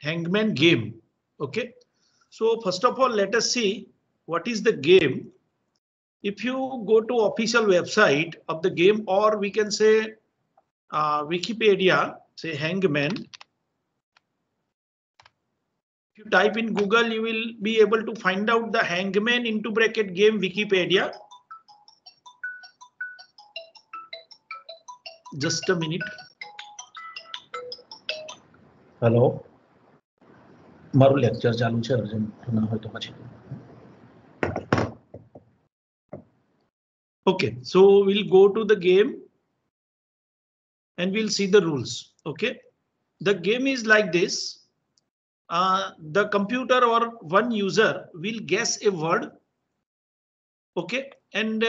hangman game. Okay, so first of all, let us see what is the game. If you go to official website of the game, or we can say Wikipedia, say hangman. If you type in Google, you will be able to find out the hangman into bracket game Wikipedia. Just a minute. Hello. મારું lecture ચાલુ છે ના હોય તો પછી. Okay, so we'll go to the game and we'll see the rules. Okay, the game is like this. The computer or one user will guess a word. Okay, and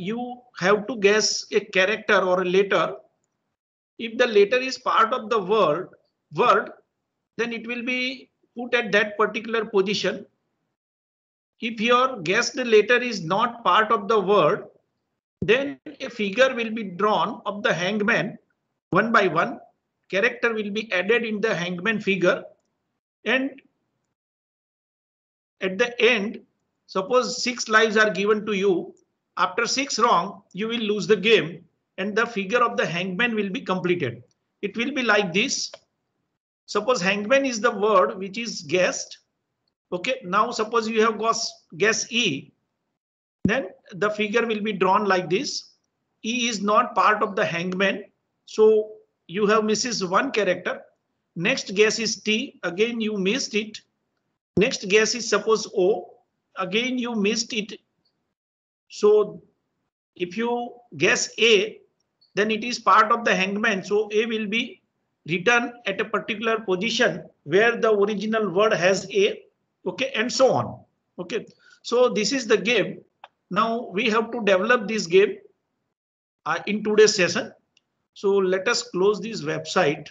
you have to guess a character or a letter. If the letter is part of the word, then it will be put at that particular position. If your guessed letter is not part of the word, then a figure will be drawn of the hangman one by one. Character will be added in the hangman figure, and at the end, suppose 6 lives are given to you. After 6 wrong, you will lose the game and the figure of the hangman will be completed. It will be like this. Suppose hangman is the word which is guessed. Okay, now suppose you have guess E, then the figure will be drawn like this. E is not part of the hangman, so you have misses one character. Next guess is T, again you missed it. Next guess is suppose O, again you missed it. So if you guess A, then it is part of the hangman, so A will be written at a particular position where the original word has A. Okay, and so on. Okay, so this is the game. Now we have to develop this game in today's session. So let us close this website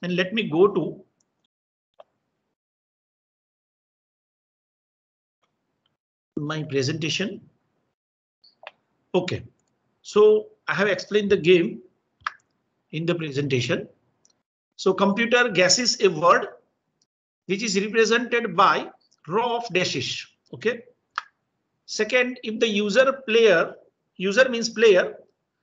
and let me go to my presentation. Okay, so I have explained the game in the presentation. So computer guesses a word which is represented by row of dashes. Okay. Second, if the user means player,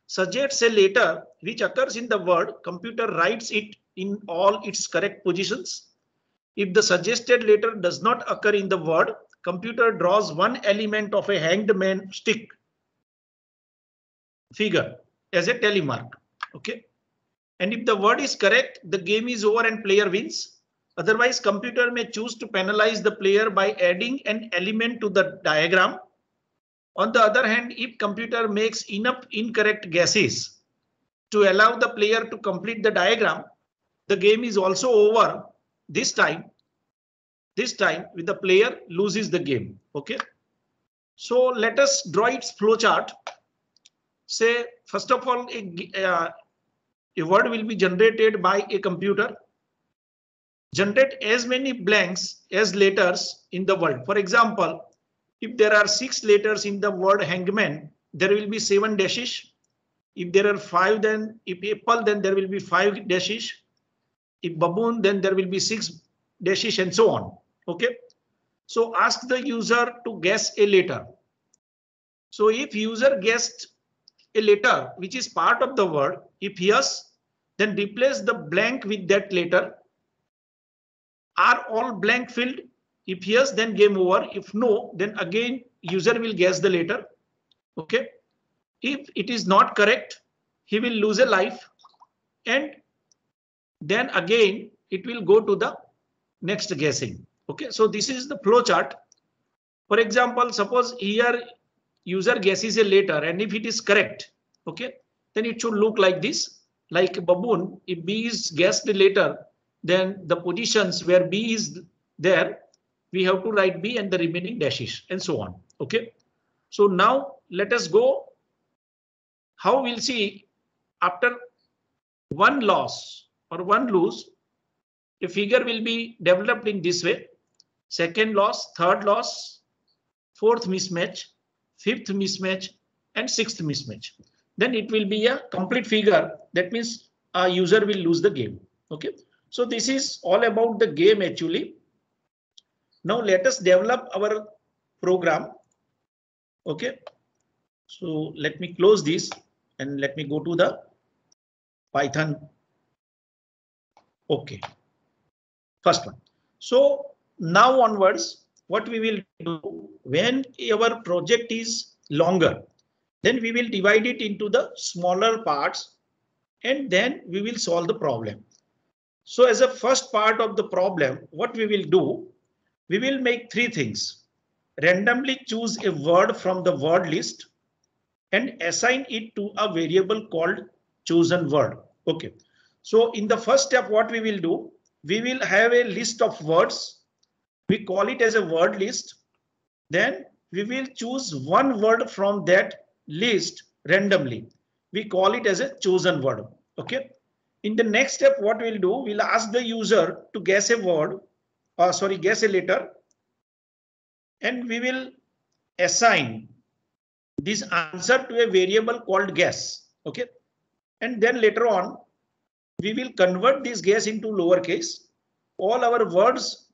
suggests a letter which occurs in the word, computer writes it in all its correct positions. If the suggested letter does not occur in the word, computer draws one element of a hanged man stick figure as a tally mark. Okay. And if the word is correct, the game is over and player wins. Otherwise, computer may choose to penalize the player by adding an element to the diagram. On the other hand, if computer makes enough incorrect guesses to allow the player to complete the diagram, the game is also over. This time with the player loses the game. Okay. So let us draw its flow chart. Say, first of all, a word will be generated by a computer. Generate as many blanks as letters in the word. For example, if there are 6 letters in the word hangman, there will be 7 dashes. If there are 5, then if apple, then there will be 5 dashes. If baboon, then there will be 6 dashes and so on. Okay. So ask the user to guess a letter. So if user guessed a letter which is part of the word, if yes, then replace the blank with that letter. Are all blank filled? If yes, then game over. If no, then again user will guess the letter. Okay. If it is not correct, he will lose a life. And then again it will go to the next guessing. Okay. So this is the flow chart. For example, suppose here user guesses a letter and if it is correct, okay, then it should look like this. Like baboon, if B is guessed later, then the positions where B is there, we have to write B and the remaining dashes and so on. Okay. So now let us go. How we'll see after one loss or one lose, a figure will be developed in this way. Second loss, third loss, fourth mismatch, fifth mismatch, and sixth mismatch. Then it will be a complete figure. That means a user will lose the game. Okay. So this is all about the game actually. Now let us develop our program. Okay. So let me close this and let me go to the Python. Okay. First one. So now onwards, what we will do when our project is longer, then we will divide it into the smaller parts and then we will solve the problem. So as a first part of the problem, what we will do, we will make three things. Randomly choose a word from the word list and assign it to a variable called chosen word. Okay. So in the first step, what we will do, we will have a list of words. We call it as a word list. Then we will choose one word from that list randomly. We call it as a chosen word. Okay. In the next step, what we'll do, we'll ask the user to guess a word, guess a letter, and we will assign this answer to a variable called guess. Okay. And then later on, we will convert this guess into lowercase. All our words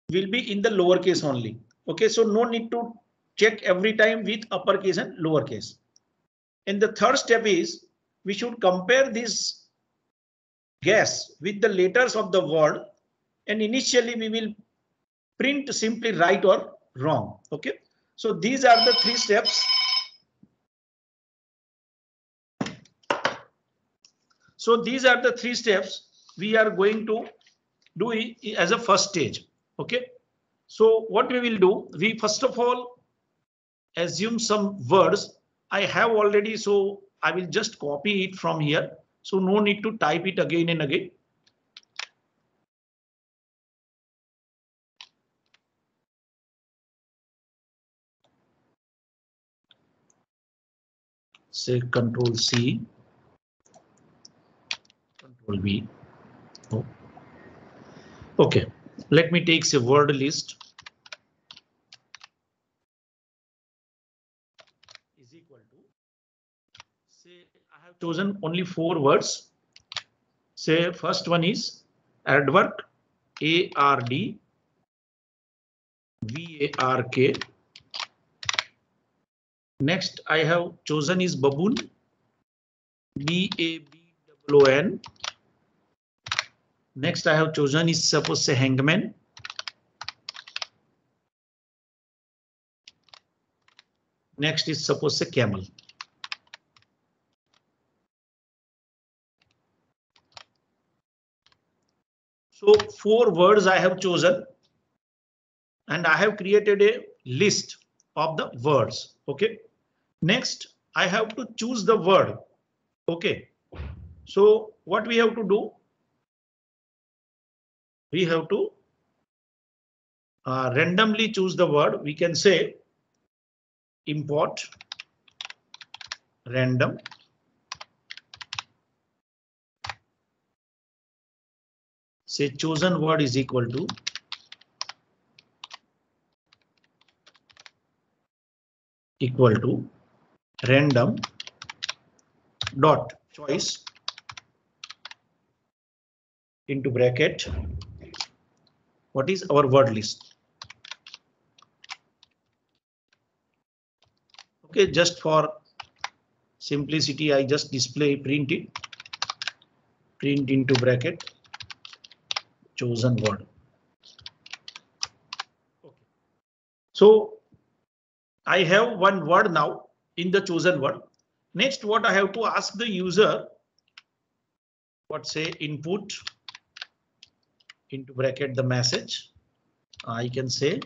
will be in the lowercase only. Okay. So no need to check every time with uppercase and lowercase. And the third step is we should compare this guess with the letters of the word. And initially we will print simply right or wrong. Okay. So these are the three steps. So these are the three steps we are going to do as a first stage. Okay. So what we will do, we first of all assume some words I have already. So I will just copy it from here. So no need to type it again and again. Say Control C, Control V. Oh. Okay, let me take a word list is equal to, say I have chosen only 4 words. Say first one is aardvark, ARD VARK. Next I have chosen is baboon, BABOON. Next I have chosen is suppose say hangman. Next is suppose say camel. So 4 words I have chosen and I have created a list of the words. Okay. Next I have to choose the word. Okay. So what we have to do? We have to randomly choose the word. We can say import random say chosen word is equal to random dot choice into bracket. What is our word list? Okay, just for simplicity, I just print into bracket chosen word. Okay. So I have one word now in the chosen word. Next, what I have to ask the user, what say input into bracket the message. I can say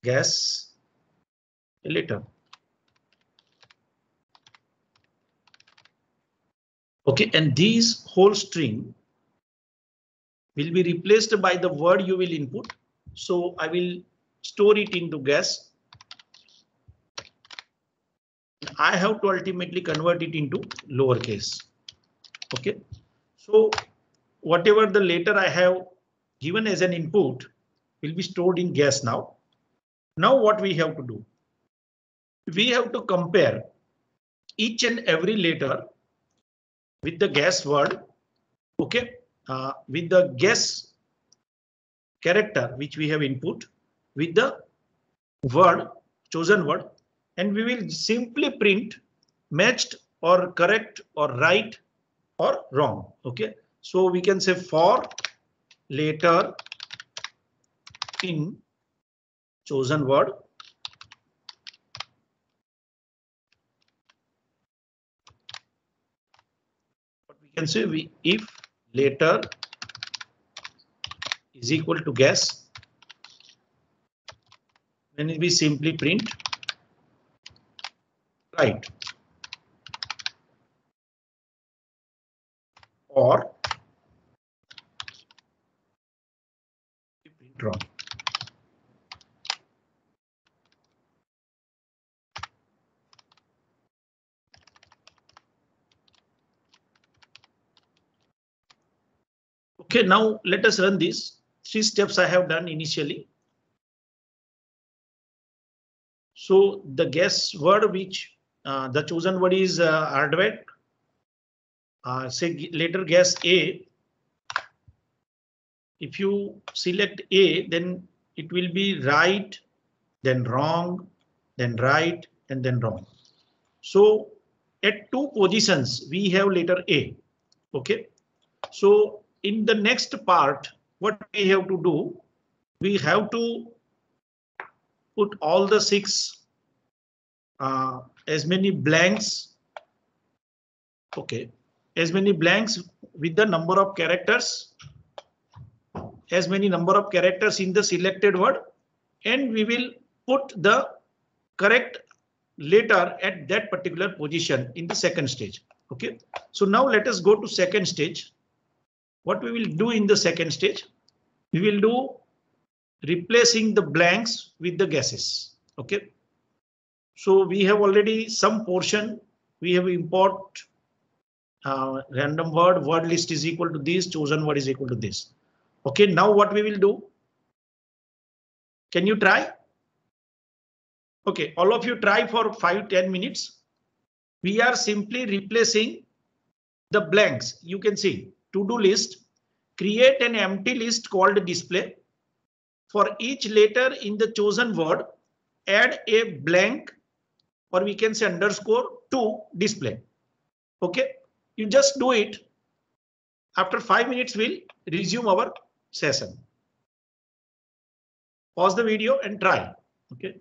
guess a letter. Okay, and these whole string will be replaced by the word you will input. So I will store it into guess. I have to ultimately convert it into lowercase. Okay, so whatever the letter I have given as an input will be stored in guess now. Now what we have to do? We have to compare each and every letter with the guess word. Okay, with the guess character which we have input with the word, chosen word, and we will simply print matched or correct or right or wrong. Okay, so we can say for letter in chosen word we can say if letter is equal to guess, then we simply print right or print wrong. Okay, now let us run these 3 steps I have done initially. So the guess word which the chosen word is hardware. Say later guess A. If you select A, then it will be right, then wrong, then right, and then wrong. So at 2 positions we have letter A. Okay. So in the next part, what we have to do, we have to put all the 6 as many blanks. Okay, as many blanks with the number of characters, as many number of characters in the selected word, and we will put the correct letter at that particular position in the second stage. Okay, so now let us go to second stage. What we will do in the second stage, we will do replacing the blanks with the guesses. Okay, so we have already some portion we have import random word list is equal to this, chosen word is equal to this. Okay, now what we will do? Can you try? Okay, all of you try for 5-10 minutes. We are simply replacing the blanks. You can see to-do list, create an empty list called display. For each letter in the chosen word, add a blank or we can say underscore to display. Okay, you just do it. After 5 minutes, we'll resume our session. Pause the video and try. Okay.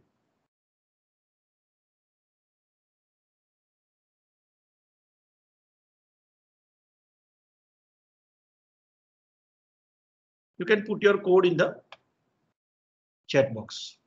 You can put your code in the chat box.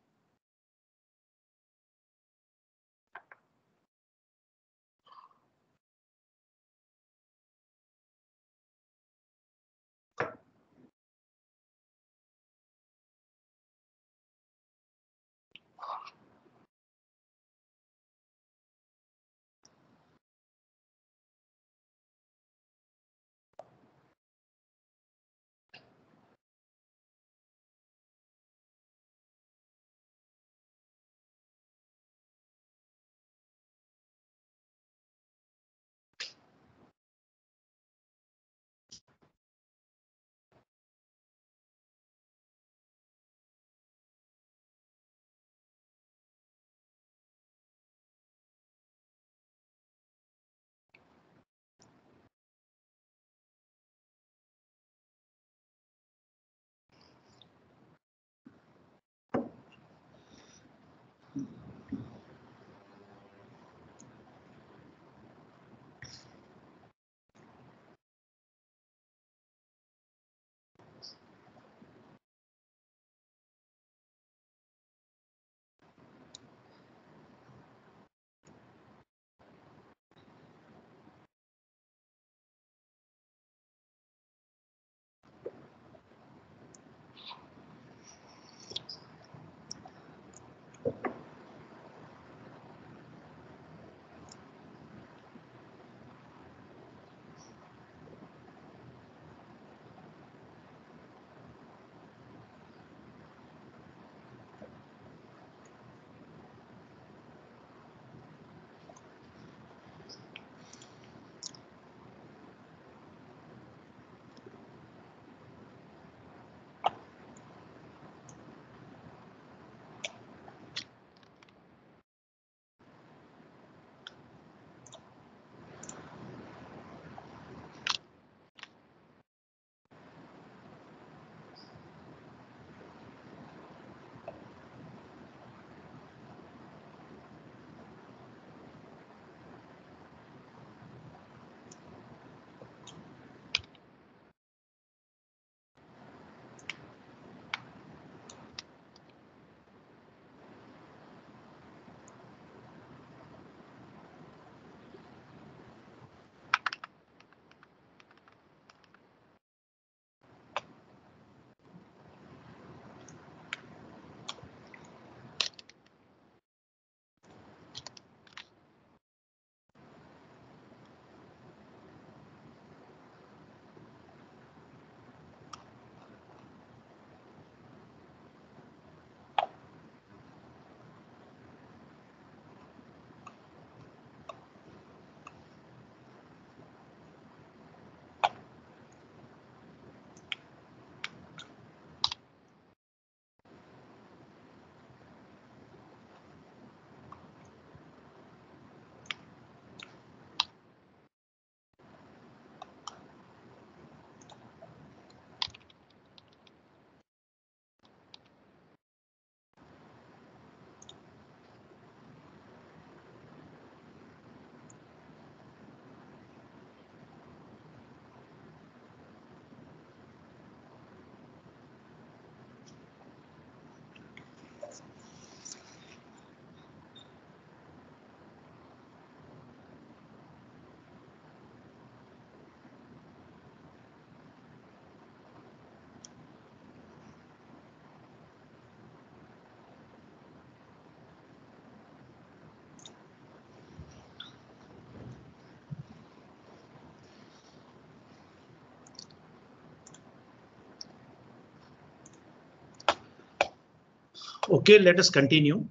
Okay, let us continue.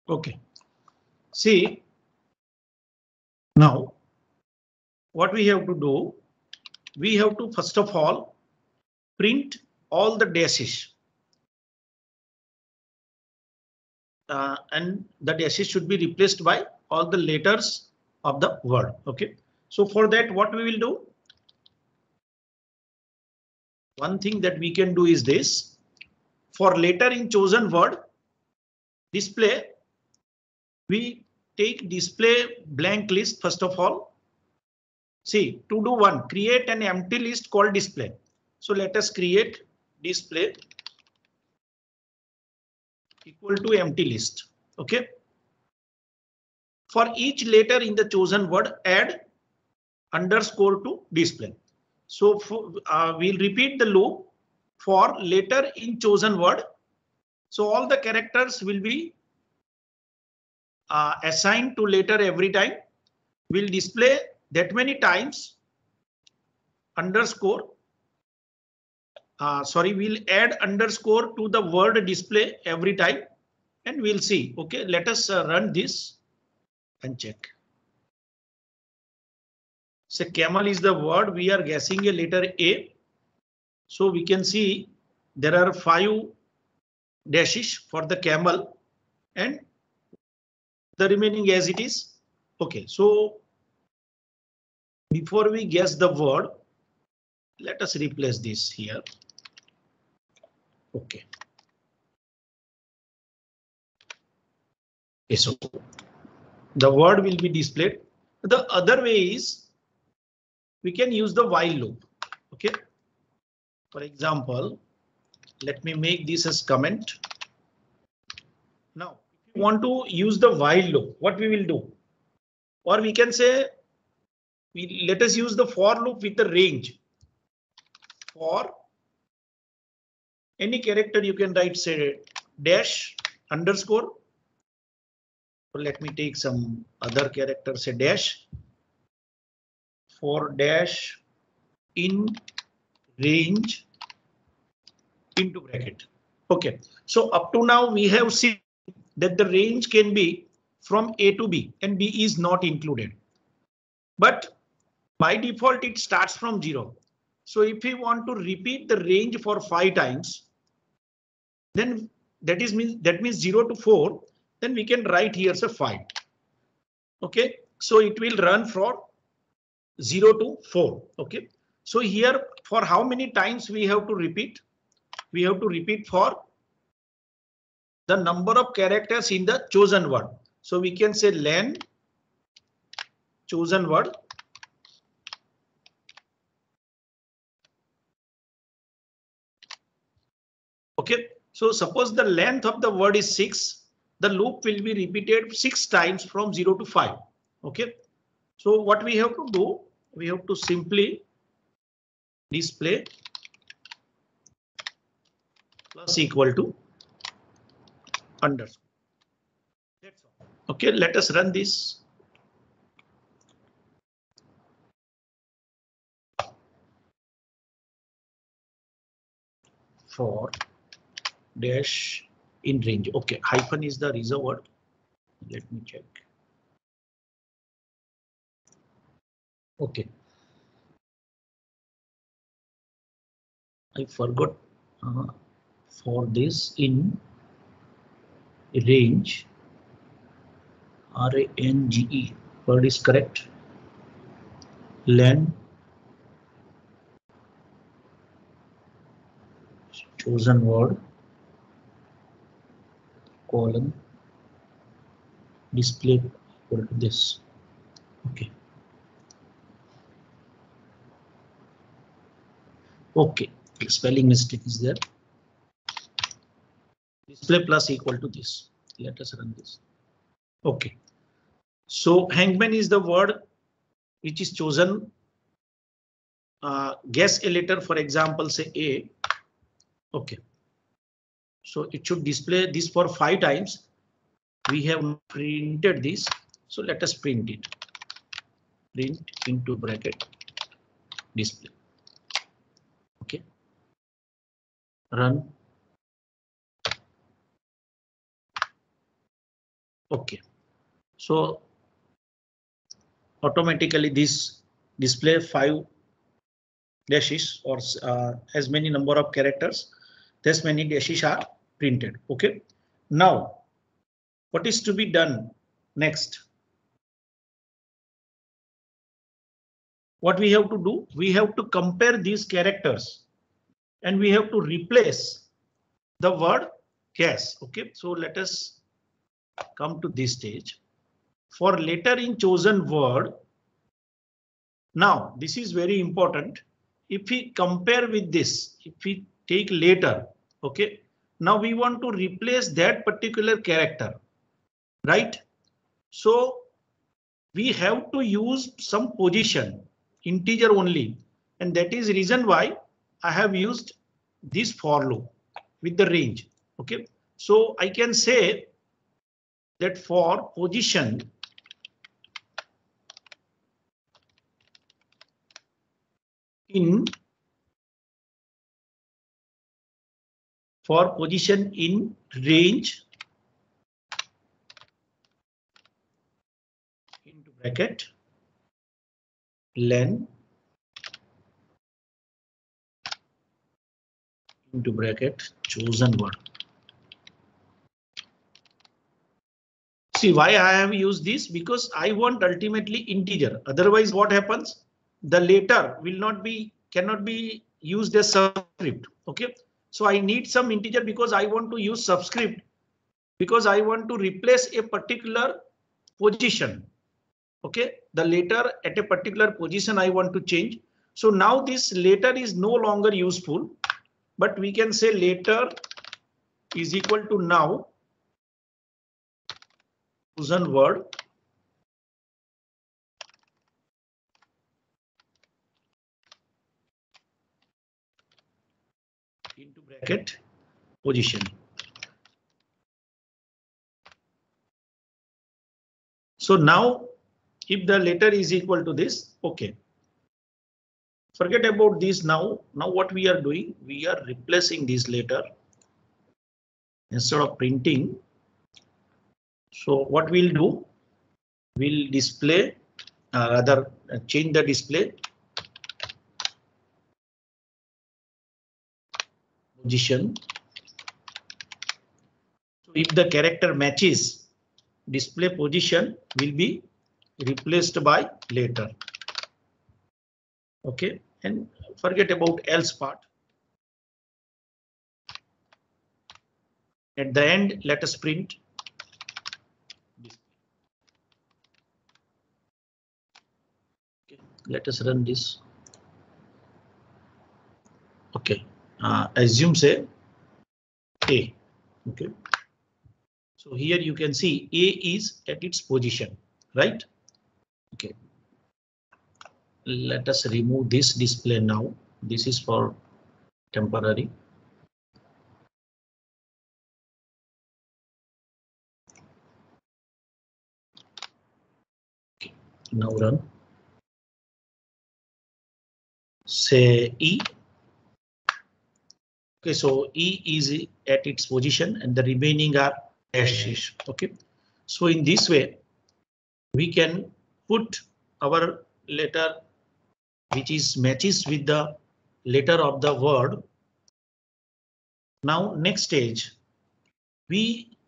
Okay, see now what we have to do. We have to first of all print all the dashes. And the dashes should be replaced by all the letters of the word. Okay, so for that what we will do, one thing that we can do is this. For letter in chosen word display, we take display blank list first of all. See, to do one, create an empty list called display. So let us create display equal to empty list. Okay. For each letter in the chosen word, add underscore to display. So we'll repeat the loop for letter in chosen word. So all the characters will be assigned to letter every time. We'll display that many times underscore. We'll add underscore to the word display every time and we'll see. Okay, let us run this and check. So camel is the word. We are guessing a letter A. So we can see there are 5 dashes for the camel and the remaining as it is. OK, so before we guess the word, let us replace this here. OK. Okay, so the word will be displayed. The other way is we can use the while loop. OK. For example, let me make this as comment. Now, if you want to use the while loop, what we will do? Or we can say, let us use the for loop with the range. For any character, you can write, say, dash underscore. So let me take some other character, say dash. For dash in range into bracket. OK, so up to now we have seen that the range can be from A to B and B is not included. But by default, it starts from 0. So if we want to repeat the range for 5 times, then that means 0 to 4. Then we can write here as a 5. OK, so it will run from 0 to 4. OK, so here for how many times we have to repeat? We have to repeat for the number of characters in the chosen word. So we can say len chosen word. OK, so suppose the length of the word is 6. The loop will be repeated 6 times from 0 to 5. OK, so what we have to do? We have to simply display plus equal to underscore. That's all. OK, let us run this. For dash in range. OK, hyphen is the reserved word. Let me check. OK. I forgot for this in range. RANGE word is correct. Len chosen word colon display equal to this. OK. OK, spelling mistake is there. Display plus equal to this. Let us run this. OK, so hangman is the word which is chosen. Guess a letter, for example, say A. OK, so it should display this for 5 times. We have printed this, so let us print it. Print into bracket display. OK, run. Okay, so automatically this display 5 dashes or as many number of characters, this many dashes are printed. Okay, now what is to be done next? What we have to do? We have to compare these characters and we have to replace the word gas. Okay, so let us come to this stage. For letter in chosen word, now this is very important. If we compare with this, if we take later, okay, now we want to replace that particular character, right? So we have to use some position, integer only, and that is reason why I have used this for loop with the range. Okay, so I can say that for position in range into bracket len into bracket chosen word. See why I have used this, because I want ultimately integer. Otherwise what happens? The letter will not be, cannot be used as subscript. Okay, so I need some integer because I want to use subscript, because I want to replace a particular position. Okay, the letter at a particular position I want to change. So now this letter is no longer useful, but we can say letter is equal to now chosen word into bracket position. So now if the letter is equal to this, okay, forget about this now. Now what we are doing, we are replacing this letter instead of printing. So what we'll do, we'll display change the display position. So if the character matches, display position will be replaced by letter. Okay, and forget about else part. At the end, let us print display. Okay, let us run this. Okay, assume say A. Okay, so here you can see A is at its position, right? Okay, let us remove this display now. This is for temporary. Okay, now run. Say E. Okay, so E is at its position and the remaining are dashes. Okay, so in this way we can put our letter which is matches with the letter of the word. Now next stage, we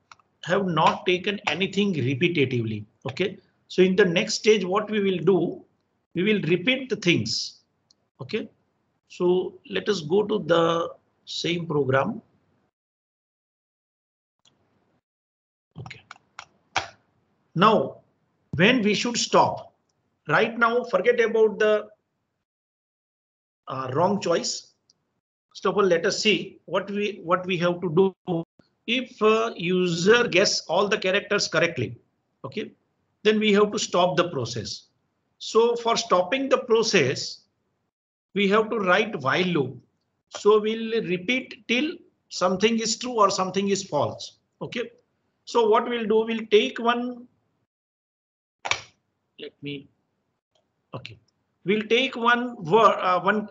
have not taken anything repetitively. Okay, so in the next stage what we will do, we will repeat the things. Okay, so let us go to the same program. Okay, now when we should stop? Right now forget about the wrong choice. First of all, let us see what we have to do. If user guess all the characters correctly, okay, then we have to stop the process. So for stopping the process, we have to write while loop. So we'll repeat till something is true or something is false. Okay, so what we'll do, we'll take one. Let me. Okay, we'll take one word, one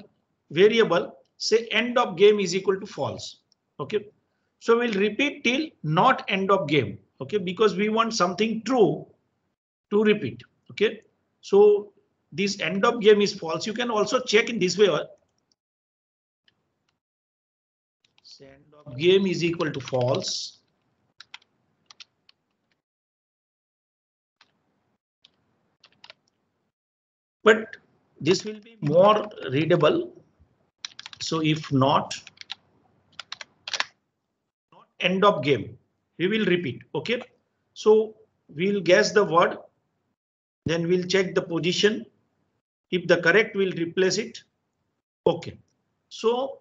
variable. Say end of game is equal to false. Okay, so we'll repeat till not end of game. Okay, because we want something true to repeat. Okay, so this end of game is false. You can also check in this way. End of game is equal to false. But this will be more readable. So if not end of game, we will repeat. Okay, so we'll guess the word, then we'll check the position. If the correct, we'll replace it. Okay, so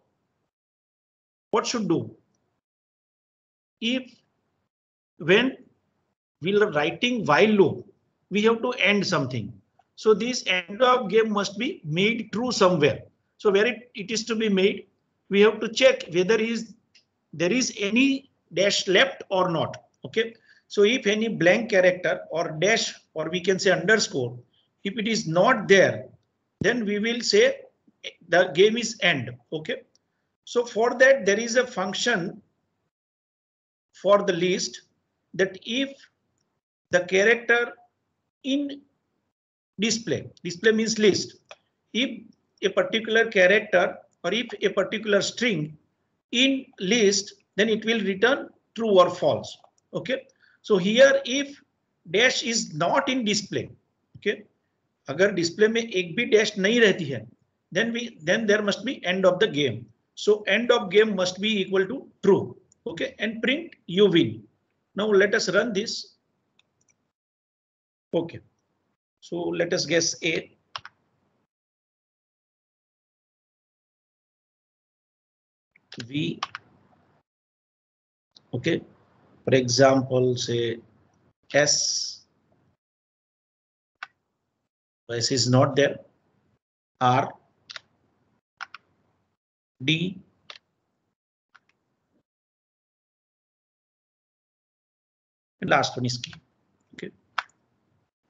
what should do? If when we are writing while loop, we have to end something. So this end of game must be made true somewhere. So where it is to be made, we have to check whether there is any dash left or not. Okay, so if any blank character or dash, or we can say underscore, if it is not there, then we will say the game is end. Okay, so for that there is a function for the list, that if the character in display means list, if a particular character or if a particular string in list, then it will return true or false. Okay, so here if dash is not in display, okay, अगर display में एक भी dash नहीं रहती है, then there must be end of the game. So end of game must be equal to true. Okay, and print you win. Now let us run this. Okay, so let us guess A. V. Okay, for example, say S. S is not there. R. D. And last one is K. Okay.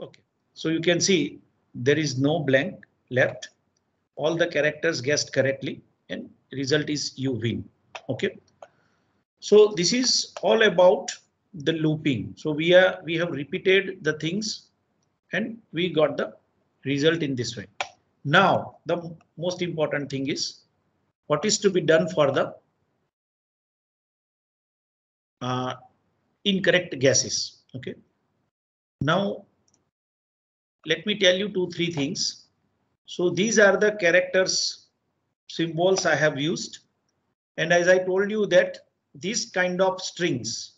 Okay, so you can see there is no blank left. All the characters guessed correctly, and result is you win. Okay, so this is all about the looping. So we have repeated the things and we got the result in this way. Now the most important thing is what is to be done for the incorrect guesses. Okay, now let me tell you 2-3 things. So these are the characters symbols I have used, and as I told you that this kind of strings,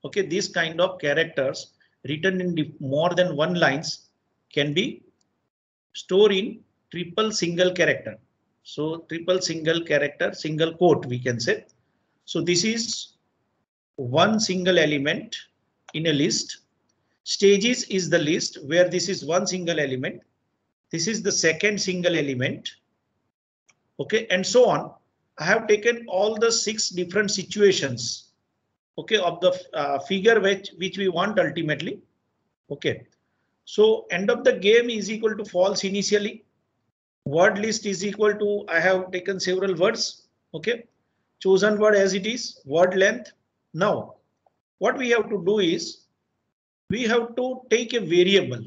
okay, this kind of characters written in more than one lines can be stored in triple single character. So triple single character, single quote we can say. So this is one single element in a list. Stages is the list where this is one single element. This is the second single element. Okay, and so on. I have taken all the 6 different situations, okay, of the figure which we want ultimately. Okay, so end of the game is equal to false initially. Word list is equal to, I have taken several words. Okay, chosen word as it is, word length. Now what we have to do is we have to take a variable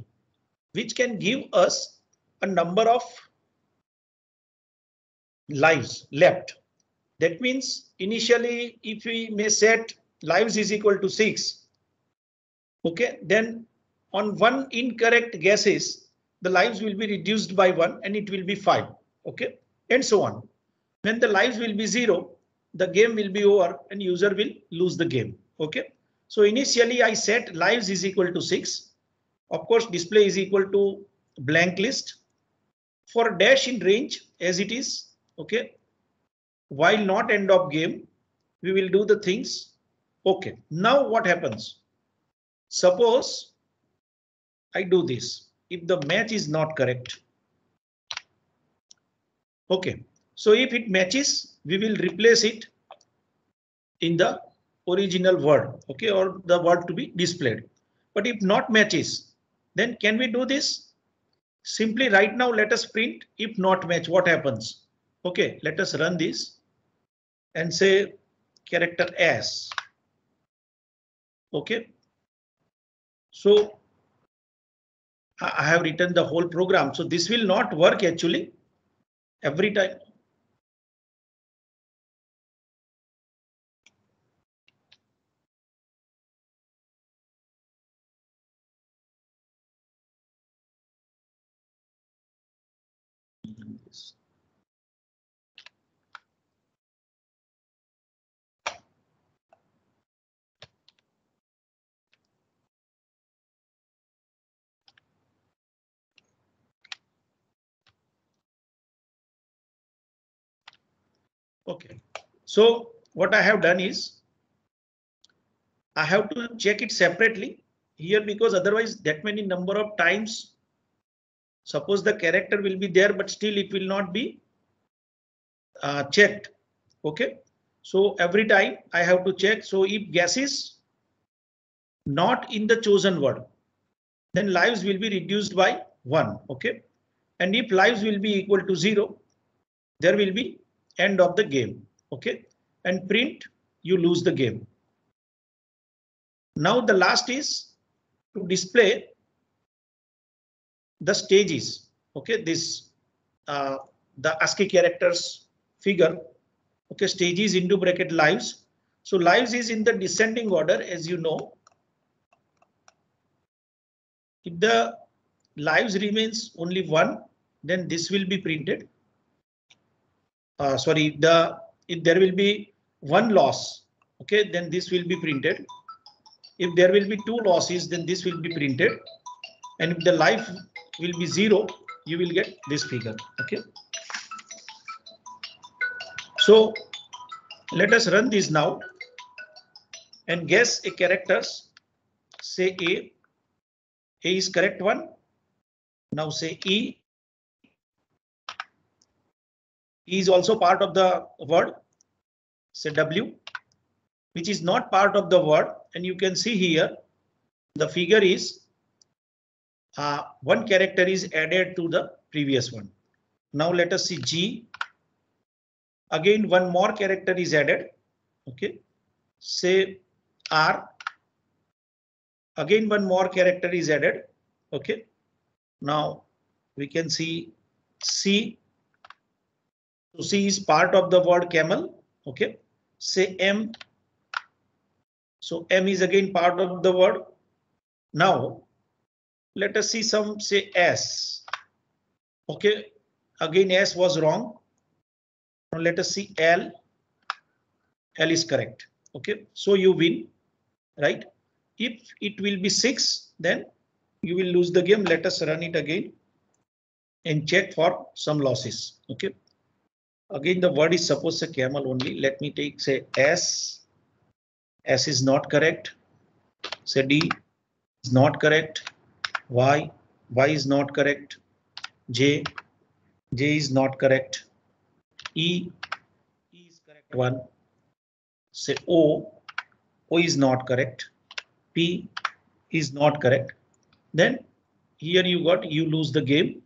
which can give us a number of lives left. That means initially if we may set lives is equal to 6. Okay, then on one incorrect guesses, the lives will be reduced by 1 and it will be 5. Okay, and so on. When the lives will be 0, the game will be over and user will lose the game. Okay, so initially I set lives is equal to 6. Of course, display is equal to blank list. For dash in range as it is. Okay, while not end of game, we will do the things. Okay, now what happens? Suppose I do this. If the match is not correct. Okay, so if it matches, we will replace it in the original word. Okay, or the word to be displayed. But if not matches, then can we do this? Simply right now, let us print if not match, what happens? Okay, let us run this and say character S. Okay, So I have written the whole program. So this will not work actually every time. Okay. So what I have done is I have to check it separately here because otherwise that many number of times, suppose the character will be there, but still it will not be checked. Okay. So every time I have to check. So if guess is not in the chosen word, then lives will be reduced by 1. Okay. And if lives will be equal to 0, there will be end of the game. Okay. And print, you lose the game. Now the last is to display the stages. Okay. This the ASCII characters figure. Okay. Stages into bracket lives. So lives is in the descending order, as you know. If the lives remains only 1, then this will be printed. Sorry, if there will be 1 loss, okay, then this will be printed. If there will be 2 losses, then this will be printed. And if the life will be 0, you will get this figure. Okay. So let us run this now and guess a characters. Say A. A is correct one. Now say E. E is also part of the word. Say W, which is not part of the word. And you can see here the figure is 1 character is added to the previous one. Now let us see G. Again, 1 more character is added. Okay. Say R. Again, 1 more character is added. Okay. Now we can see C. So C is part of the word camel. Okay. Say M. So M is again part of the word. Now let us see some say S. Okay. Again, S was wrong. Now let us see L. L is correct. Okay. So you win, right? If it will be 6, then you will lose the game. Let us run it again and check for some losses. Okay. Again, the word is supposed a camel only. Let me take say S. S is not correct. Say D is not correct. Y. Y is not correct. J. J is not correct. E. E is correct one. Say O. O is not correct. P is not correct. Then here you lose the game.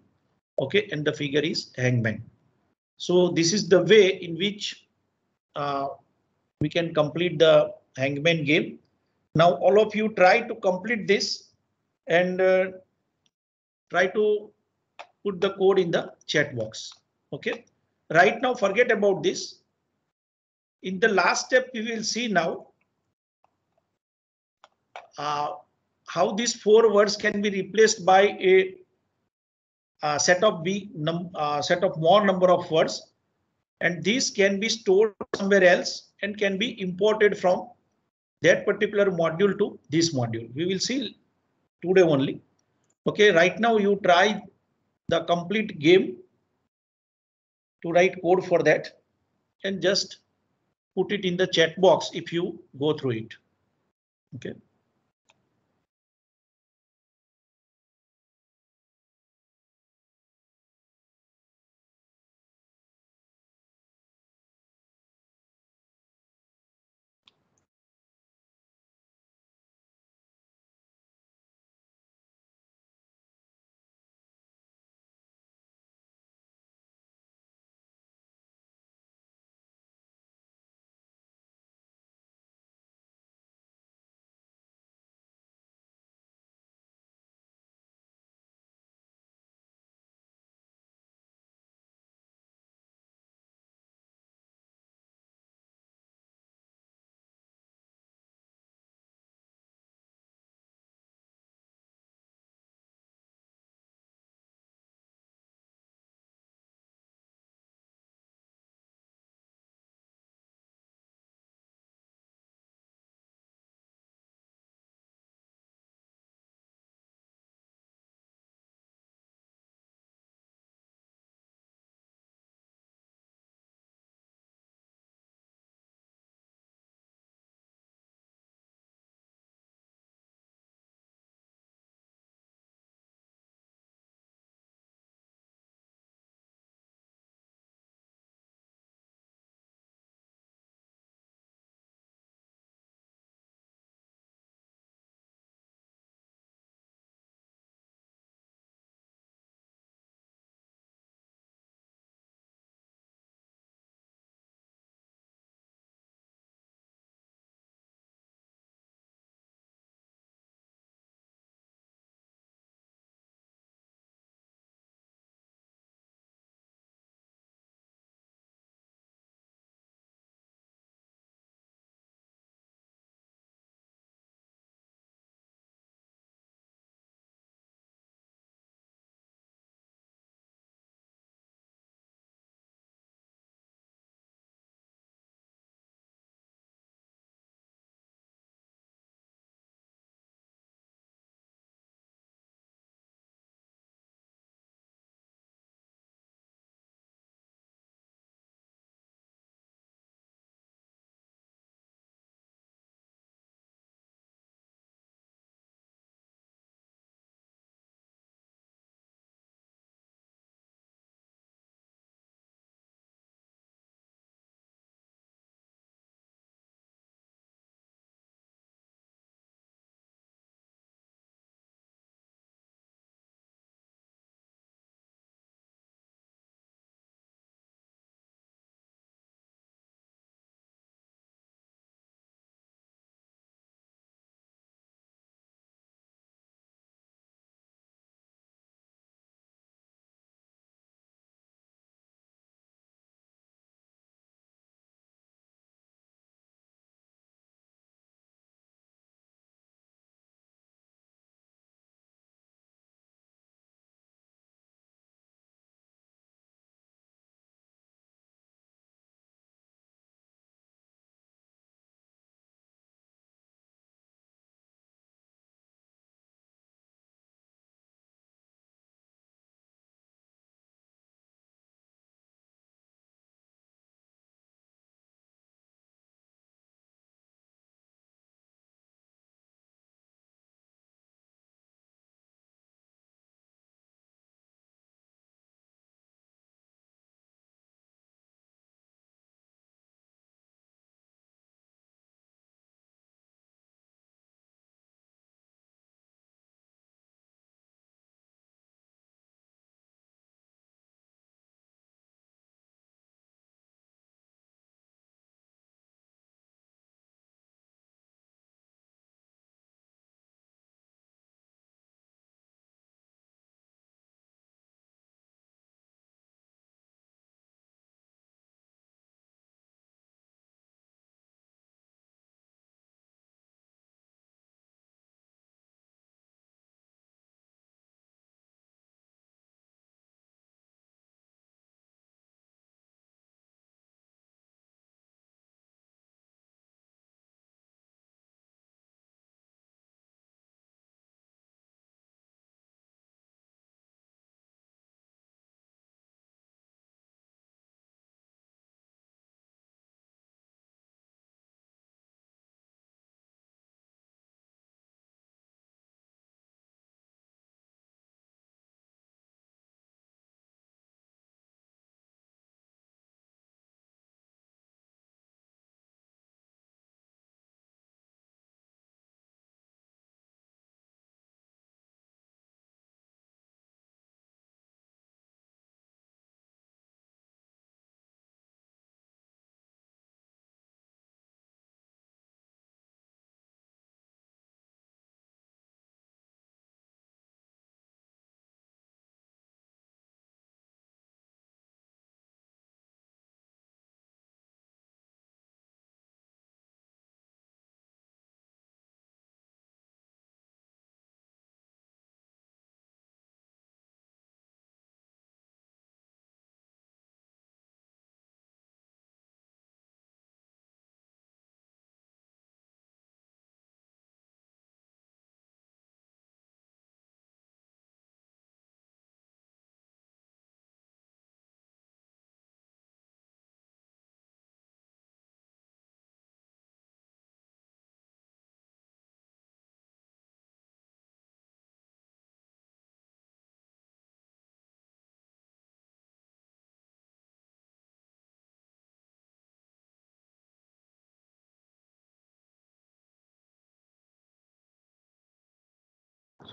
Okay, and the figure is hangman. So this is the way in which we can complete the hangman game. Now all of you try to complete this and try to put the code in the chat box. Okay. Right now, forget about this. In the last step, we will see now how these 4 words can be replaced by a set of more number of words, and these can be stored somewhere else and can be imported from that particular module to this module. We will see today only. Okay, right now you try the complete game to write code for that and just put it in the chat box if you go through it. Okay.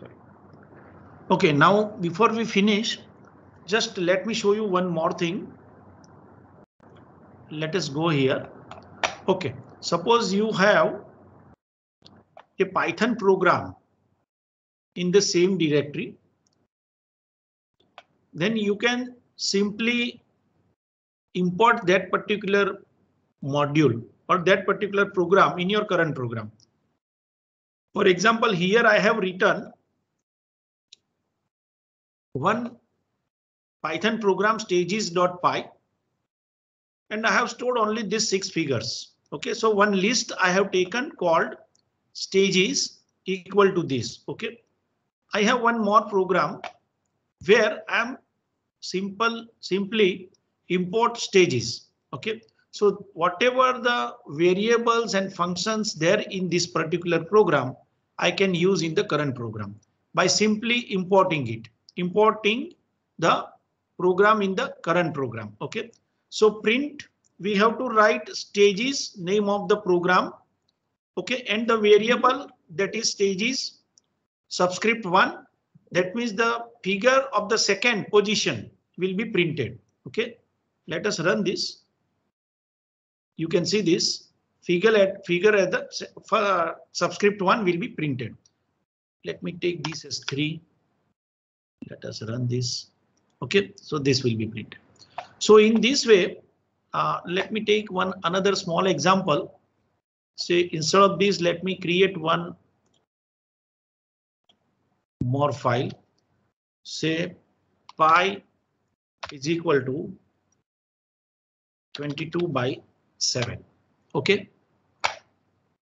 Sorry. Okay, now before we finish, just let me show you one more thing. Let us go here. Okay, suppose you have a Python program in the same directory, then you can simply import that particular module or that particular program in your current program. For example, here I have written one Python program stages.py and I have stored only these 6 figures. Okay, so one list I have taken called stages equal to this. Okay, I have one more program where I am simply import stages. Okay, so whatever the variables and functions there in this particular program, I can use in the current program by simply importing the program in the current program. Okay, so print, we have to write stages name of the program. Okay, and the variable that is stages subscript 1. That means the figure of the second position will be printed. Okay, let us run this. You can see this figure at the subscript 1 will be printed. Let me take this as 3. Let us run this. Okay, so this will be printed. So in this way, let me take another small example. Say instead of this, let me create one more file. Say pi is equal to 22/7. Okay.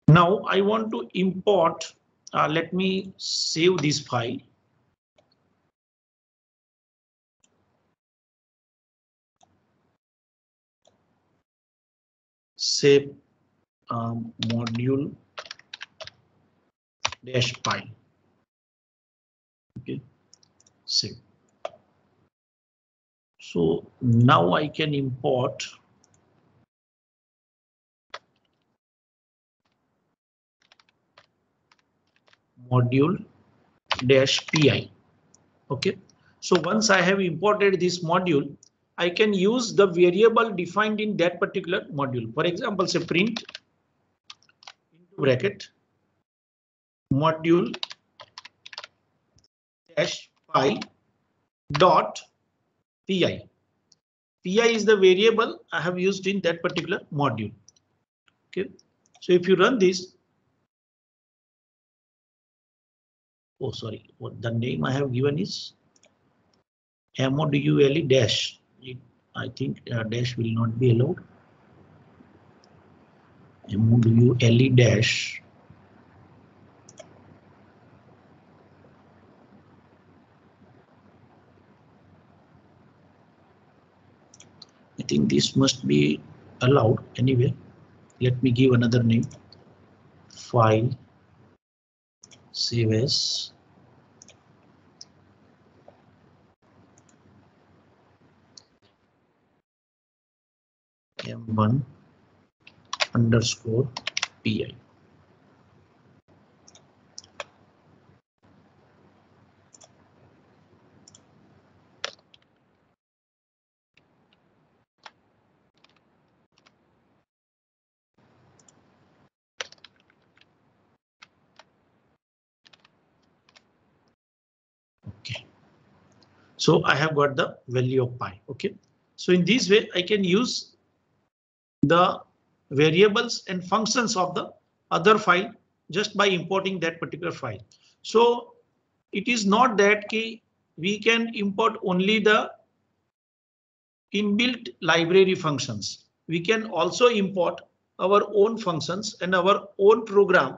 Now I want to import. Let me save this file. Say module -pi. Okay. Save. So now I can import module-pi. Okay, so once I have imported this module, I can use the variable defined in that particular module. For example, say print into bracket module-pi dot pi. Pi is the variable I have used in that particular module. Okay, so if you run this, oh sorry, what the name I have given is module dash. I think dash will not be allowed. module dash. I think this must be allowed anyway. Let me give another name. File save as m1 underscore pi. Okay, so I have got the value of pi. Okay, so in this way I can use the variables and functions of the other file just by importing that particular file. So it is not that we can import only the inbuilt library functions. We can also import our own functions and our own program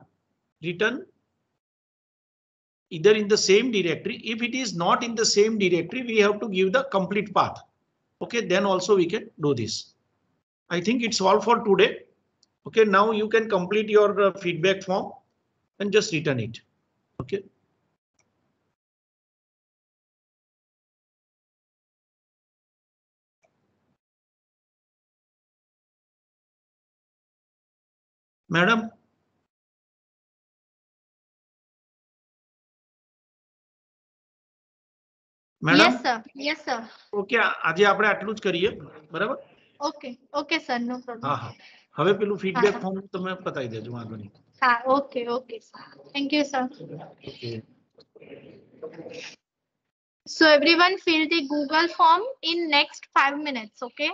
written either in the same directory. If it is not in the same directory, we have to give the complete path. Okay, then also we can do this. I think it's all for today. Okay, now you can complete your feedback form and just return it. Okay. Madam, madam Yes sir. Yes sir. Okay આજે આપણે આટલું જ કરીએ બરાબર. Okay. Okay sir. No problem. હા હા હવે પેલું ફીડબેક હા. ફોર્મ તમે બતાવી દેજો વાંધો નહીં. હા okay okay sir. Thank you sir. Okay. So everyone fill the Google form in next 5 minutes. Okay.